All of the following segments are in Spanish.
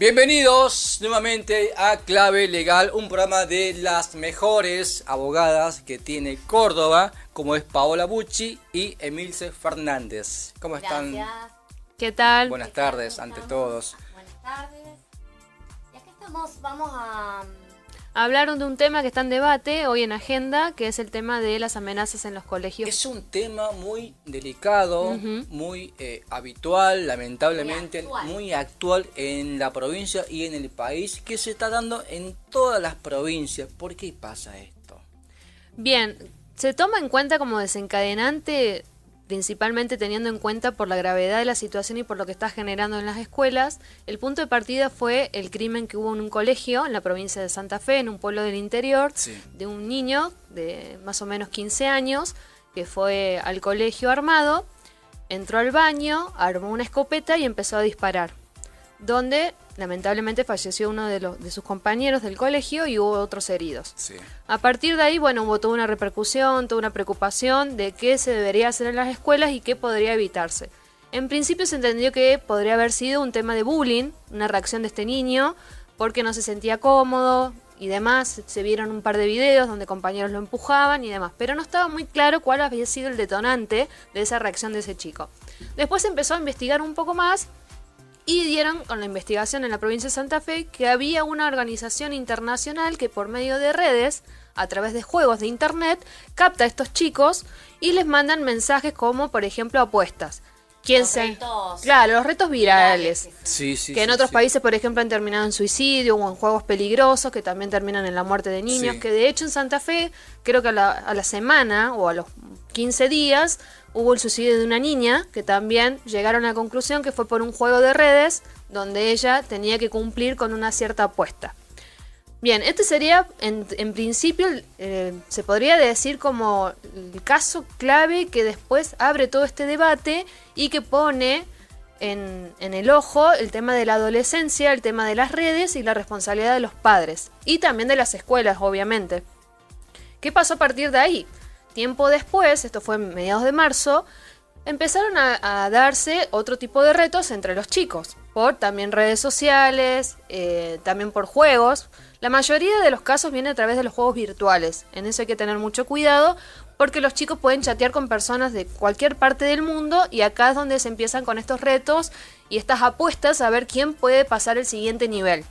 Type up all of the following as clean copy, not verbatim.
Bienvenidos nuevamente a Clave Legal, un programa de las mejores abogadas que tiene Córdoba, como es Paola Bucci y Emilce Fernández. ¿Cómo están? Gracias. ¿Qué tal? Buenas tardes, ante todos. Buenas tardes. Y acá estamos, vamos a... Hablaron de un tema que está en debate hoy en agenda, que es el tema de las amenazas en los colegios. Es un tema muy delicado, muy habitual, lamentablemente, muy actual en la provincia y en el país, que se está dando en todas las provincias. ¿Por qué pasa esto? Bien, se toma en cuenta como desencadenante, principalmente teniendo en cuenta por la gravedad de la situación y por lo que está generando en las escuelas. El punto de partida fue el crimen que hubo en un colegio en la provincia de Santa Fe, en un pueblo del interior, de un niño de más o menos 15 años que fue al colegio armado, entró al baño, armó una escopeta y empezó a disparar, donde lamentablemente falleció uno de sus compañeros del colegio y hubo otros heridos. Sí. A partir de ahí, bueno, hubo toda una repercusión, toda una preocupación de qué se debería hacer en las escuelas y qué podría evitarse. En principio se entendió que podría haber sido un tema de bullying, una reacción de este niño, porque no se sentía cómodo y demás. Se vieron un par de videos donde compañeros lo empujaban y demás, pero no estaba muy claro cuál había sido el detonante de esa reacción de ese chico. Después se empezó a investigar un poco más y dieron con la investigación en la provincia de Santa Fe que había una organización internacional que por medio de redes, a través de juegos de internet, capta a estos chicos y les mandan mensajes como, por ejemplo, apuestas. Claro, los retos virales. Sí, Que en otros países, por ejemplo, han terminado en suicidio o en juegos peligrosos que también terminan en la muerte de niños. Sí. Que de hecho en Santa Fe, creo que a la semana o a los 15 días hubo el suicidio de una niña que también llegaron a la conclusión que fue por un juego de redes donde ella tenía que cumplir con una cierta apuesta. Bien, este sería en principio, se podría decir como el caso clave que después abre todo este debate y que pone en el ojo el tema de la adolescencia, el tema de las redes y la responsabilidad de los padres y también de las escuelas, obviamente. ¿Qué pasó a partir de ahí? Tiempo después, esto fue en mediados de marzo, empezaron a darse otro tipo de retos entre los chicos, por también redes sociales, también por juegos. La mayoría de los casos viene a través de los juegos virtuales. En eso hay que tener mucho cuidado porque los chicos pueden chatear con personas de cualquier parte del mundo y acá es donde se empiezan con estos retos y estas apuestas a ver quién puede pasar el siguiente nivel.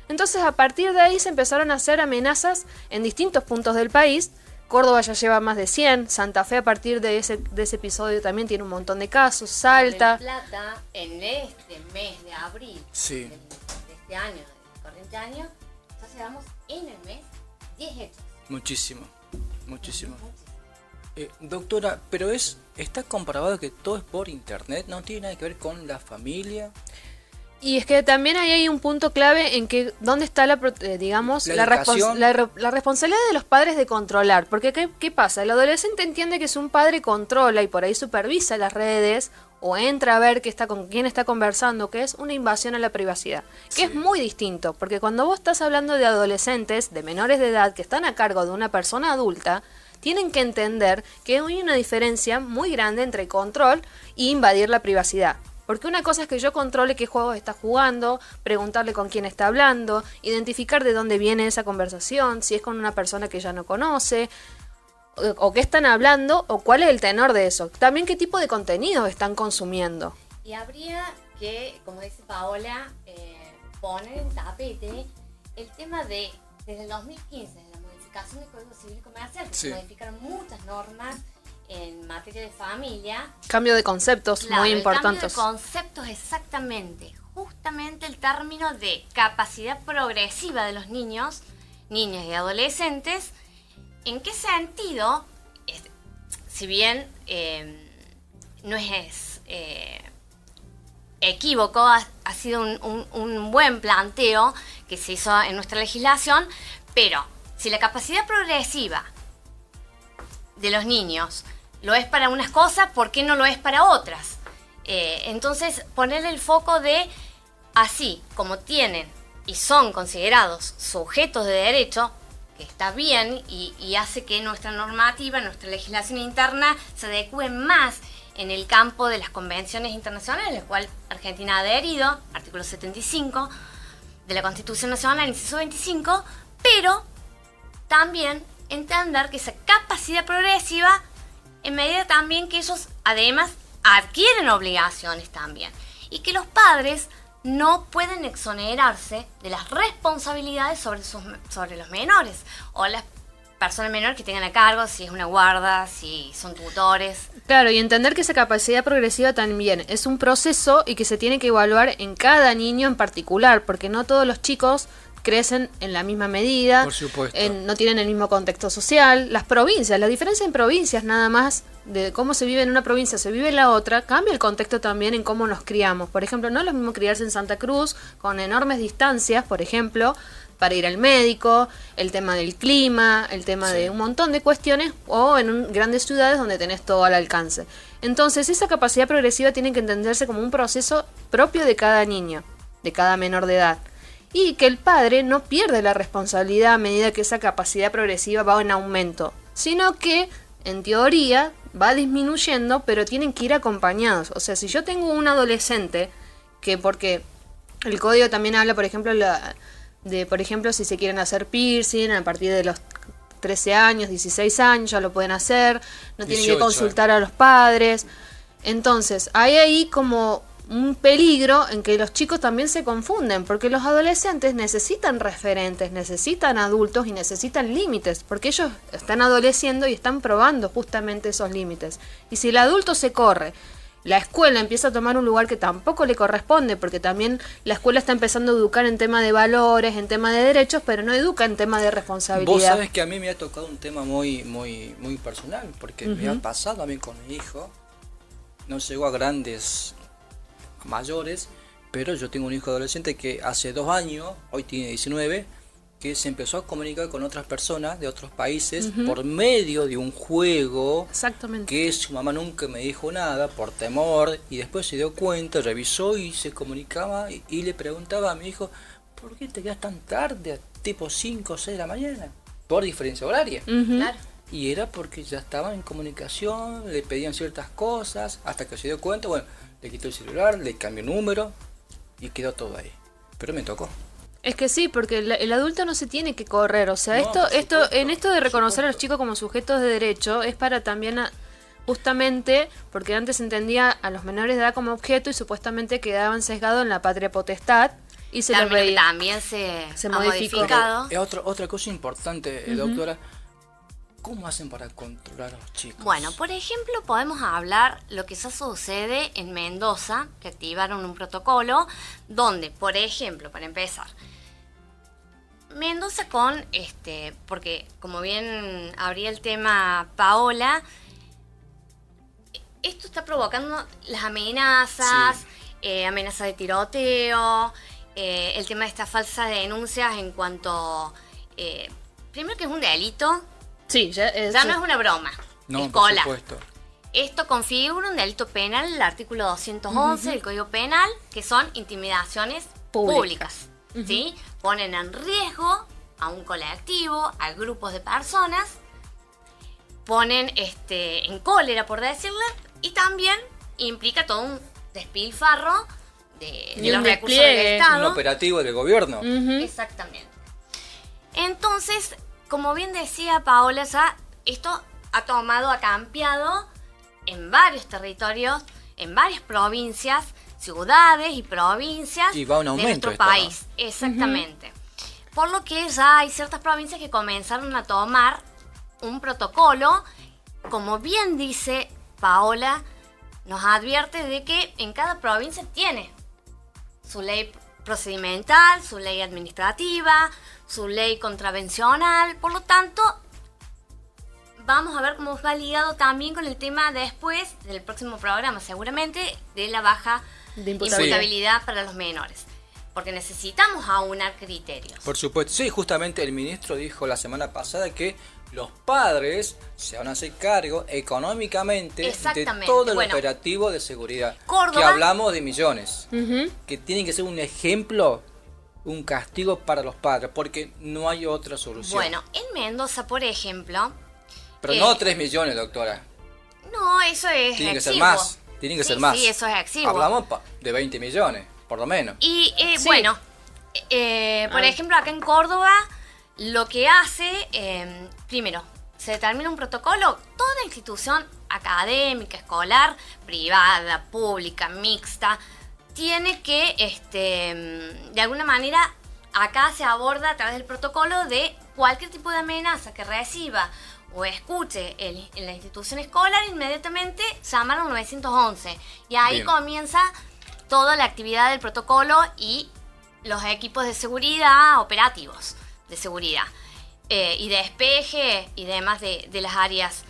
Entonces a partir de ahí se empezaron a hacer amenazas en distintos puntos del país. Córdoba ya lleva más de 100, Santa Fe a partir de ese episodio también tiene un montón de casos, Salta. En Plata, en este mes de abril de este año, del corriente año, ya llevamos en el mes 10 hechos. Muchísimo. Doctora, pero está comprobado que todo es por internet, no tiene nada que ver con la familia. Y es que también ahí hay un punto clave en que dónde está la responsabilidad de los padres de controlar. Porque ¿qué pasa? El adolescente entiende que si un padre controla y por ahí supervisa las redes o entra a ver con quién está conversando, que es una invasión a la privacidad. Que es muy distinto, porque cuando vos estás hablando de adolescentes, de menores de edad, que están a cargo de una persona adulta, tienen que entender que hay una diferencia muy grande entre control e invadir la privacidad. Porque una cosa es que yo controle qué juegos está jugando, preguntarle con quién está hablando, identificar de dónde viene esa conversación, si es con una persona que ya no conoce, o qué están hablando, o cuál es el tenor de eso. También qué tipo de contenido están consumiendo. Y habría que, como dice Paola, poner en tapete el tema desde el 2015, de la modificación del Código Civil y Comercial, que se modificaron muchas normas en materia de familia. Cambio de conceptos muy importantes. Cambio de conceptos, exactamente. Justamente el término de capacidad progresiva de los niños, niñas y adolescentes. ¿En qué sentido? Si bien no es equívoco, ha sido un buen planteo que se hizo en nuestra legislación, pero si la capacidad progresiva de los niños lo es para unas cosas, ¿por qué no lo es para otras? Entonces, ponerle el foco de, así como tienen y son considerados sujetos de derecho, que está bien y hace que nuestra normativa, nuestra legislación interna se adecue más en el campo de las convenciones internacionales, a las cuales Argentina ha adherido, artículo 75, de la Constitución Nacional, inciso 25, pero también entender que esa capacidad progresiva, en medida también que ellos además adquieren obligaciones también, y que los padres no pueden exonerarse de las responsabilidades sobre los menores o las personas menores que tengan a cargo, si es una guarda, si son tutores. Claro, y entender que esa capacidad progresiva también es un proceso y que se tiene que evaluar en cada niño en particular, porque no todos los chicos crecen en la misma medida, por supuesto, no tienen el mismo contexto social. Las provincias, la diferencia en provincias nada más de cómo se vive en una provincia, se vive en la otra, cambia el contexto también en cómo nos criamos. Por ejemplo, no es lo mismo criarse en Santa Cruz con enormes distancias, por ejemplo, para ir al médico, el tema del clima, el tema de un montón de cuestiones, o en grandes ciudades donde tenés todo al alcance. Entonces, esa capacidad progresiva tiene que entenderse como un proceso propio de cada niño, de cada menor de edad. Y que el padre no pierde la responsabilidad a medida que esa capacidad progresiva va en aumento, sino que, en teoría, va disminuyendo, pero tienen que ir acompañados. O sea, si yo tengo un adolescente, que porque el código también habla, por ejemplo, por ejemplo, si se quieren hacer piercing a partir de los 13 años, 16 años, ya lo pueden hacer, no tienen 18, que consultar a los padres. Entonces, hay ahí como un peligro en que los chicos también se confunden, porque los adolescentes necesitan referentes, necesitan adultos y necesitan límites, porque ellos están adoleciendo y están probando justamente esos límites. Y si el adulto se corre, la escuela empieza a tomar un lugar que tampoco le corresponde, porque también la escuela está empezando a educar en tema de valores, en tema de derechos, pero no educa en tema de responsabilidad. Vos sabés que a mí me ha tocado un tema muy personal, porque me ha pasado a mí con mi hijo. No llegó a grandes mayores, pero yo tengo un hijo adolescente que hace 2 años, hoy tiene 19, que se empezó a comunicar con otras personas de otros países por medio de un juego. Exactamente. Que su mamá nunca me dijo nada por temor, y después se dio cuenta, revisó y se comunicaba y le preguntaba a mi hijo: ¿por qué te quedas tan tarde, tipo 5 o 6 de la mañana? Por diferencia horaria. Claro. Y era porque ya estaban en comunicación, le pedían ciertas cosas, hasta que se dio cuenta, bueno, le quitó el celular, le cambió el número y quedó todo ahí. Pero me tocó. Es que sí, porque el adulto no se tiene que correr. O sea, No, por supuesto, esto de reconocer a los chicos como sujetos de derecho es para también justamente porque antes se entendía a los menores de edad como objeto y supuestamente quedaban sesgados en la patria potestad y se los veía. También se ha modificado. Es otra cosa importante, doctora. ¿Cómo hacen para controlar a los chicos? Bueno, por ejemplo, podemos hablar lo que eso sucede en Mendoza, que activaron un protocolo donde, por ejemplo, para empezar, Mendoza porque como bien abría el tema Paola, esto está provocando las amenazas, amenazas de tiroteo, el tema de estas falsas denuncias en cuanto, primero que es un delito. Sí, ya no es una broma. No, escolar. por supuesto. Esto configura un delito penal, el artículo 211 del Código Penal, que son intimidaciones públicas. ¿Sí? Ponen en riesgo a un colectivo, a grupos de personas, ponen en cólera, por decirle, y también implica todo un despilfarro de los recursos del Estado. Un operativo del gobierno. Exactamente. Entonces, como bien decía Paola, ya esto ha cambiado en varios territorios, en varias provincias, ciudades y provincias y va un aumento de nuestro esto, país. ¿No? Exactamente. Por lo que ya hay ciertas provincias que comenzaron a tomar un protocolo, como bien dice Paola, nos advierte de que en cada provincia tiene su ley procedimental, su ley administrativa, su ley contravencional. Por lo tanto, vamos a ver cómo va ligado también con el tema después del próximo programa, seguramente, de la baja de imputabilidad para los menores. Porque necesitamos aunar criterios. Por supuesto. Sí, justamente el ministro dijo la semana pasada que los padres se van a hacer cargo económicamente de todo el operativo de seguridad. Córdoba, que hablamos de millones. Que tienen que ser un ejemplo, un castigo para los padres, porque no hay otra solución. Bueno, en Mendoza, por ejemplo... Pero no 3 millones, doctora. No, eso es tiene exiguo. Que ser más. Tienen que ser más. Sí, eso es exiguo. Hablamos de 20 millones, por lo menos. Y bueno, Por ejemplo, acá en Córdoba, lo que hace, primero, se determina un protocolo, toda institución académica, escolar, privada, pública, mixta, tiene que, de alguna manera, acá se aborda a través del protocolo de cualquier tipo de amenaza que reciba o escuche en la institución escolar, inmediatamente llamar al 911. Y ahí Bien. comienza toda la actividad del protocolo y los equipos de seguridad, operativos de seguridad, y de despeje y demás de las áreas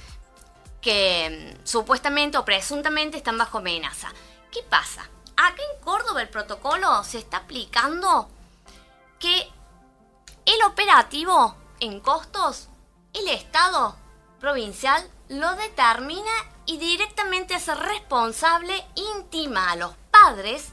que supuestamente o presuntamente están bajo amenaza. ¿Qué pasa? Acá en Córdoba el protocolo se está aplicando que el operativo en costos, el Estado provincial lo determina y directamente hace responsable, intima a los padres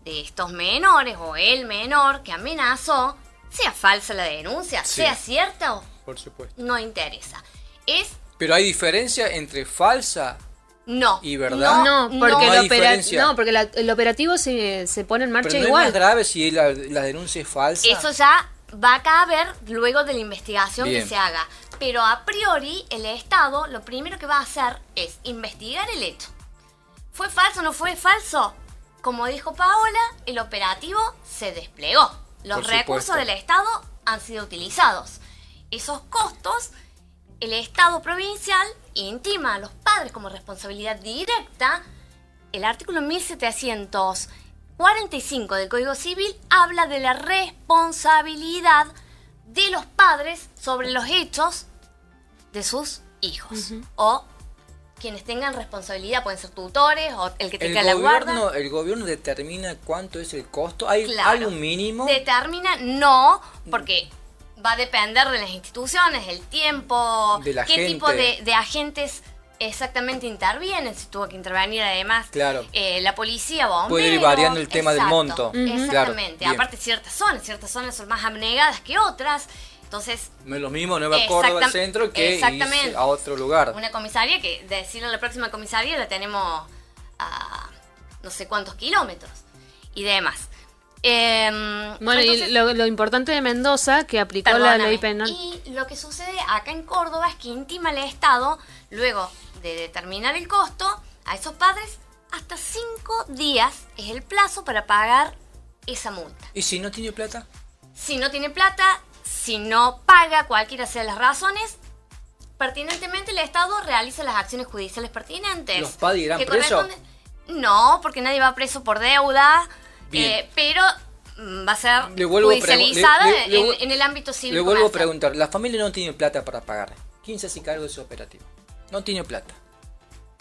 de estos menores o el menor que amenazó, sea falsa la denuncia, Sí. sea cierta o Por supuesto. no interesa. Es Pero hay diferencia entre falsa no. ¿Y verdad? No, porque, No hay el, diferencia. no, porque el operativo se pone en marcha pero no igual. es más grave si la denuncia es falsa. Eso ya va a caber luego de la investigación Bien. que se haga. Pero a priori, el Estado lo primero que va a hacer es investigar el hecho. ¿Fue falso o no fue falso? Como dijo Paola, el operativo se desplegó. Los Por recursos supuesto. del Estado han sido utilizados. Esos costos, el Estado provincial intima a los padres como responsabilidad directa. El artículo 1745 del Código Civil habla de la responsabilidad de los padres sobre los hechos de sus hijos. O quienes tengan responsabilidad, pueden ser tutores o el que tenga la guarda. El gobierno determina cuánto es el costo. ¿Hay Claro. un mínimo? Determina, no, porque va a depender de las instituciones, el tiempo, De la qué gente. tipo de agentes exactamente intervienen, si tuvo que intervenir además Claro. la policía, bomberos. Puede ir variando el tema del monto. Exactamente. Claro, bien. Aparte ciertas zonas son más abnegadas que otras, entonces No es lo mismo Nueva Córdoba al centro que exactamente. irse a otro lugar. una comisaría que decirle a la próxima comisaría la tenemos a no sé cuántos kilómetros y demás. Bueno, Entonces, y lo importante de Mendoza, que aplicó la perdóname, ley penal. y lo que sucede acá en Córdoba es que intima el Estado, luego de determinar el costo, a esos padres hasta 5 días es el plazo para pagar esa multa. ¿Y si no tiene plata? Si no tiene plata, si no paga, cualquiera sea las razones, pertinentemente el Estado realiza las acciones judiciales pertinentes. ¿Los padres irán que presos? No, porque nadie va preso por deuda, Bien. pero va a ser Le vuelvo a judicializada le- en el ámbito civil. Le vuelvo a comercial. preguntar, la familia no tiene plata para pagar. ¿Quién se hace cargo de ese operativo? No tiene plata.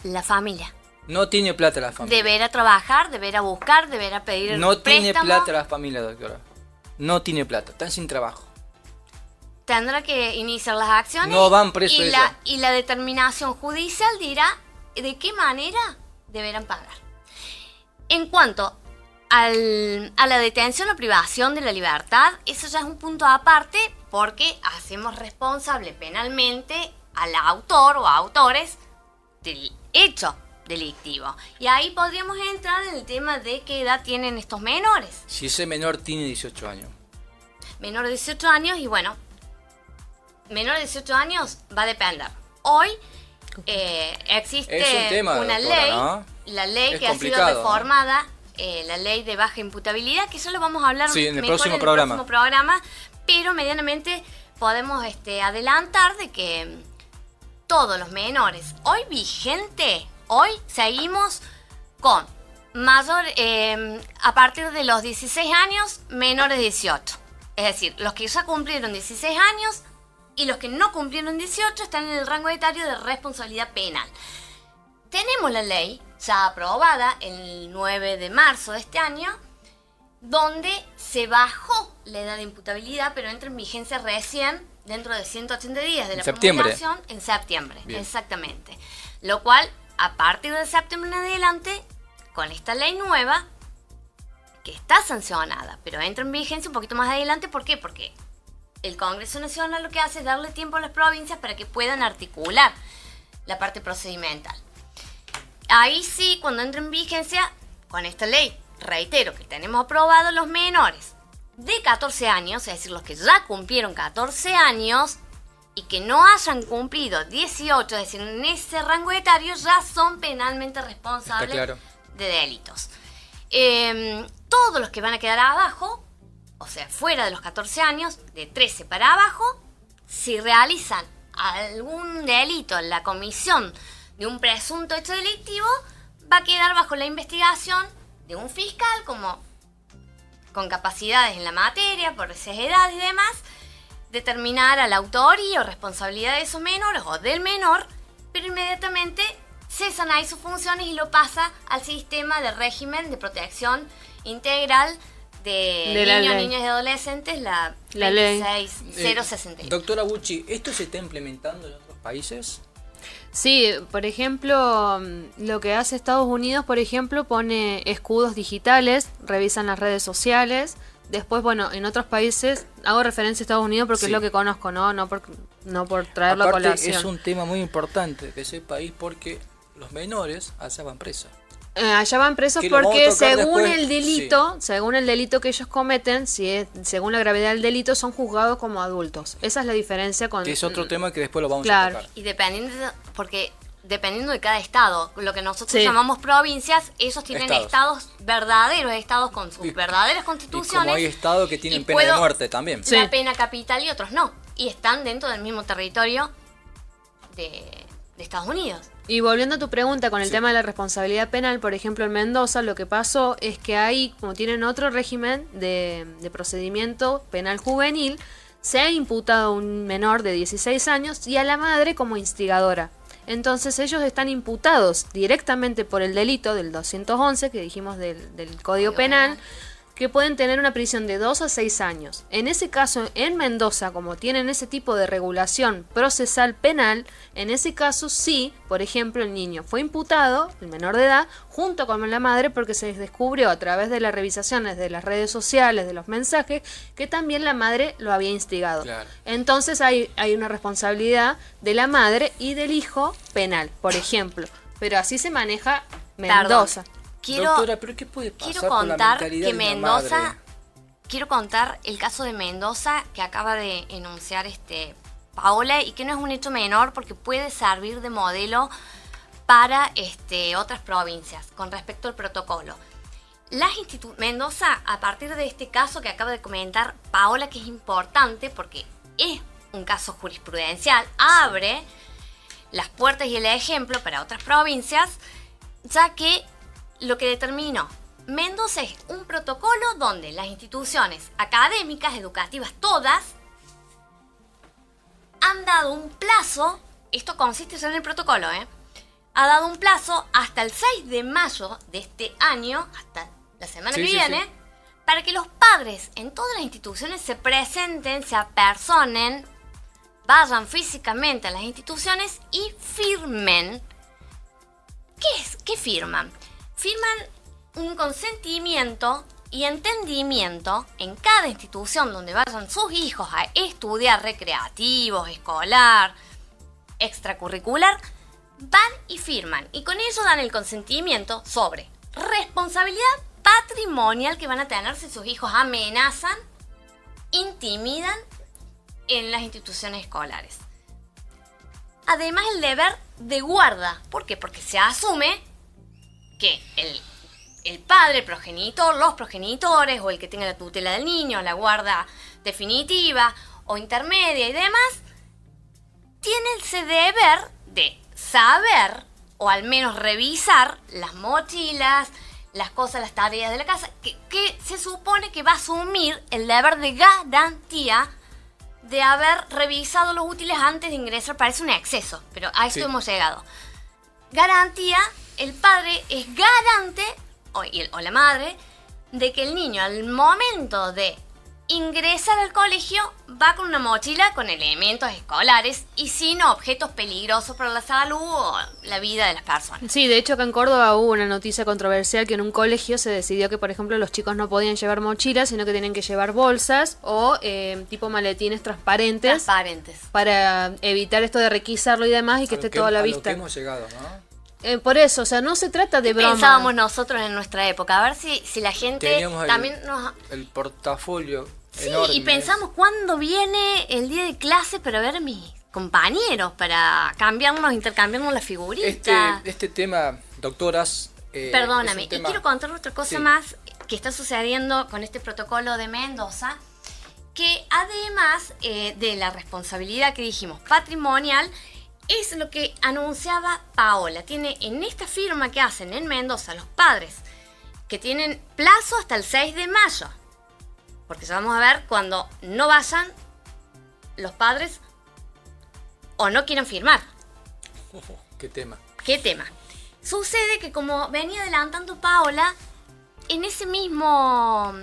La familia. No tiene plata la familia. Deberá trabajar, deberá buscar, deberá pedir No tiene préstamo. plata la familia, doctora. No tiene plata, están sin trabajo. Tendrá que iniciar las acciones. No van presos y ellos. y la determinación judicial dirá de qué manera deberán pagar. En cuanto a la detención o privación de la libertad, eso ya es un punto aparte porque hacemos responsable penalmente al autor o autores del hecho delictivo. Y ahí podríamos entrar en el tema de qué edad tienen estos menores. Si ese menor tiene 18 años. Menor de 18 años y bueno, menor de 18 años va a depender. Hoy existe Es un tema, una doctora, ley, ¿no? la ley Es que ha sido complicado, ¿no? reformada, la ley de baja imputabilidad, que eso lo vamos a hablar Sí, en el mejor próximo en el programa. próximo programa, pero medianamente podemos adelantar de que todos los menores hoy vigente, hoy seguimos con mayor, a partir de los 16 años, menores de 18. Es decir, los que ya cumplieron 16 años y los que no cumplieron 18 están en el rango etario de responsabilidad penal. Tenemos la ley ya aprobada el 9 de marzo de este año, donde se bajó la edad de imputabilidad, pero entra en vigencia recién dentro de 180 días de En la septiembre. promulgación, en septiembre, Bien. exactamente. Lo cual, a partir de septiembre en adelante, con esta ley nueva, que está sancionada, pero entra en vigencia un poquito más adelante, ¿por qué? Porque el Congreso Nacional lo que hace es darle tiempo a las provincias para que puedan articular la parte procedimental. Ahí sí, cuando entra en vigencia, con esta ley, reitero que tenemos aprobado los menores de 14 años, es decir, los que ya cumplieron 14 años y que no hayan cumplido 18, es decir, en ese rango etario, ya son penalmente responsables de delitos. Todos los que van a quedar abajo, o sea, fuera de los 14 años, de 13 para abajo, si realizan algún delito en la comisión de un presunto hecho delictivo, va a quedar bajo la investigación de un fiscal como con capacidades en la materia, por esas edades y demás, determinar a la autoría o responsabilidad de esos menores o del menor, pero inmediatamente cesan ahí sus funciones y lo pasa al sistema de régimen de protección integral de niños, niñas y adolescentes, la ley 26068. Doctora Bucci, ¿esto se está implementando en otros países? Sí, por ejemplo, lo que hace Estados Unidos, por ejemplo, pone escudos digitales, revisan las redes sociales. Después, bueno, en otros países, hago referencia a Estados Unidos porque es lo que conozco, no por traerlo a colación. Es un tema muy importante de ese país porque los menores allá van presos. Allá van presos porque según el delito que ellos cometen, según la gravedad del delito, son juzgados como adultos. Esa es la diferencia con... Que es otro tema que después lo vamos a tocar. Y dependiendo de cada estado, lo que nosotros llamamos provincias, ellos tienen estados verdaderos, estados con sus verdaderas constituciones. Y como hay estados que tienen pena de muerte también. La pena capital y otros no. Y están dentro del mismo territorio de Estados Unidos. Y volviendo a tu pregunta con el tema de la responsabilidad penal, por ejemplo en Mendoza lo que pasó es que ahí, como tienen otro régimen de procedimiento penal juvenil, se ha imputado a un menor de 16 años y a la madre como instigadora. Entonces ellos están imputados directamente por el delito del 211 que dijimos del Código Penal, que pueden tener una prisión de 2 a 6 años. En ese caso, en Mendoza, como tienen ese tipo de regulación procesal penal, en ese caso sí, por ejemplo, el niño fue imputado, el menor de edad, junto con la madre, porque se descubrió a través de las revisaciones de las redes sociales, de los mensajes, que también la madre lo había instigado. Claro. Entonces hay una responsabilidad de la madre y del hijo penal, por ejemplo. Pero así se maneja Mendoza. Doctora, ¿pero qué puede pasar quiero contar con la mentalidad que de una Mendoza, madre? Quiero contar el caso de Mendoza que acaba de enunciar Paola, y que no es un hecho menor porque puede servir de modelo para otras provincias con respecto al protocolo. Mendoza, a partir de este caso que acaba de comentar Paola, que es importante porque es un caso jurisprudencial, abre las puertas y el ejemplo para otras provincias, ya que lo que determinó Mendoza es un protocolo donde las instituciones académicas, educativas, todas, han dado un plazo, esto consiste ya en el protocolo, ha dado un plazo hasta el 6 de mayo de este año, hasta la semana que viene, para que los padres en todas las instituciones se presenten, se apersonen, vayan físicamente a las instituciones y firmen. ¿Qué firman? Firman un consentimiento y entendimiento en cada institución donde vayan sus hijos a estudiar recreativos, escolar, extracurricular, van y firman. Y con ello dan el consentimiento sobre responsabilidad patrimonial que van a tener si sus hijos amenazan, intimidan en las instituciones escolares. Además, el deber de guarda. ¿Por qué? Porque se asume que el padre, el progenitor, los progenitores o el que tenga la tutela del niño, la guarda definitiva o intermedia y demás, tiene ese deber de saber o al menos revisar las mochilas, las cosas, las tareas de la casa, que se supone que va a asumir el deber de garantía de haber revisado los útiles antes de ingresar. Parece un exceso, pero a esto hemos llegado. Garantía, el padre es garante, o la madre, de que el niño al momento de ingresar al colegio va con una mochila con elementos escolares y sin objetos peligrosos para la salud o la vida de las personas. Sí, de hecho acá en Córdoba hubo una noticia controversial que en un colegio se decidió que, por ejemplo, los chicos no podían llevar mochilas, sino que tenían que llevar bolsas o tipo maletines transparentes para evitar esto de requisarlo y demás y que esté toda la vista. A lo que hemos llegado, ¿no? Por eso, o sea, no se trata de broma. Pensábamos nosotros en nuestra época, a ver si la gente Teníamos también nos... el portafolio Sí, enorme. y pensamos cuándo viene el día de clase para ver a mis compañeros, para intercambiarnos las figuritas. Este tema, doctoras... Perdóname, es un tema... y quiero contar otra cosa Sí. más que está sucediendo con este protocolo de Mendoza, que además de la responsabilidad que dijimos patrimonial, es lo que anunciaba Paola. Tiene en esta firma que hacen en Mendoza los padres, que tienen plazo hasta el 6 de mayo. Porque ya vamos a ver cuando no vayan los padres o no quieran firmar. ¿Qué tema? ¿Qué tema? Sucede que, como venía adelantando Paola, en esa misma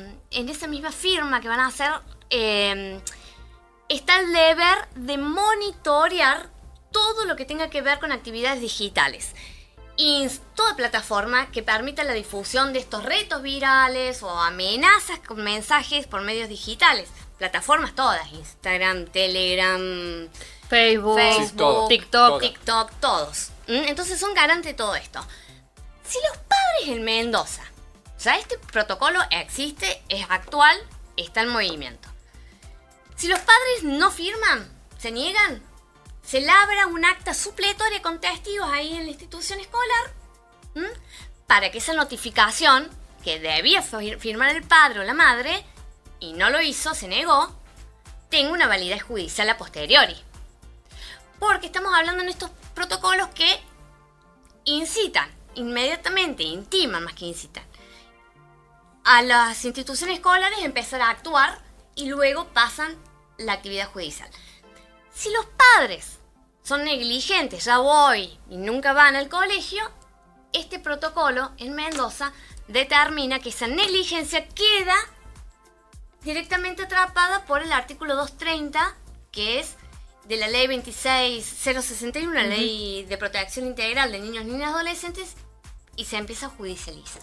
firma que van a hacer, está el deber de monitorear todo lo que tenga que ver con actividades digitales. Y toda plataforma que permita la difusión de estos retos virales o amenazas con mensajes por medios digitales. Plataformas todas, Instagram, Telegram, Facebook, Facebook, TikTok. TikTok, todos. Entonces son garantes de todo esto. Si los padres en Mendoza, ya este protocolo existe, es actual, está en movimiento. Si los padres no firman, se niegan, se labra un acta supletoria con testigos ahí en la institución escolar, para que esa notificación que debía firmar el padre o la madre y no lo hizo, se negó, tenga una validez judicial a posteriori. Porque estamos hablando en estos protocolos que incitan, inmediatamente, intiman más que incitan, a las instituciones escolares a empezar a actuar y luego pasan la actividad judicial. Si los padres son negligentes, ya voy, y nunca van al colegio, este protocolo en Mendoza determina que esa negligencia queda directamente atrapada por el artículo 230, que es de la ley 26061, la ley de protección integral de niños, niñas y adolescentes, y se empieza a judicializar.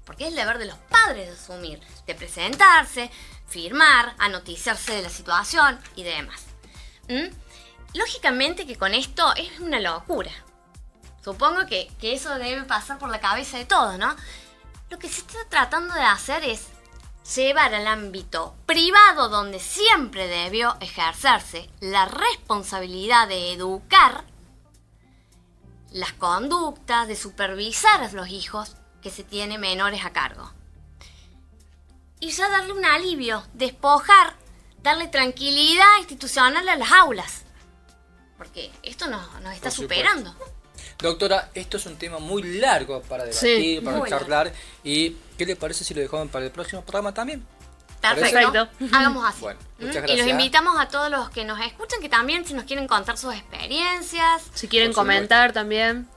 Porque es el deber de los padres de asumir, de presentarse, firmar, a noticiarse de la situación y demás. Lógicamente que con esto es una locura. Supongo que eso debe pasar por la cabeza de todos, ¿no? Lo que se está tratando de hacer es llevar al ámbito privado, donde siempre debió ejercerse la responsabilidad de educar las conductas, de supervisar a los hijos que se tiene menores a cargo. Y ya darle un alivio, despojar, darle tranquilidad institucional a las aulas. Porque esto nos está superando. Doctora, esto es un tema muy largo para debatir, Sí, para muy charlar. ¿Y qué le parece si lo dejamos para el próximo programa también? Perfecto. Hagamos así. Bueno, muchas Y gracias. los invitamos a todos los que nos escuchan, que también si nos quieren contar sus experiencias Si quieren Por supuesto. comentar también.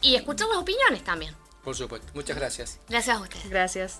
y escuchar las opiniones también. Por supuesto. Muchas gracias. Gracias a ustedes. Gracias.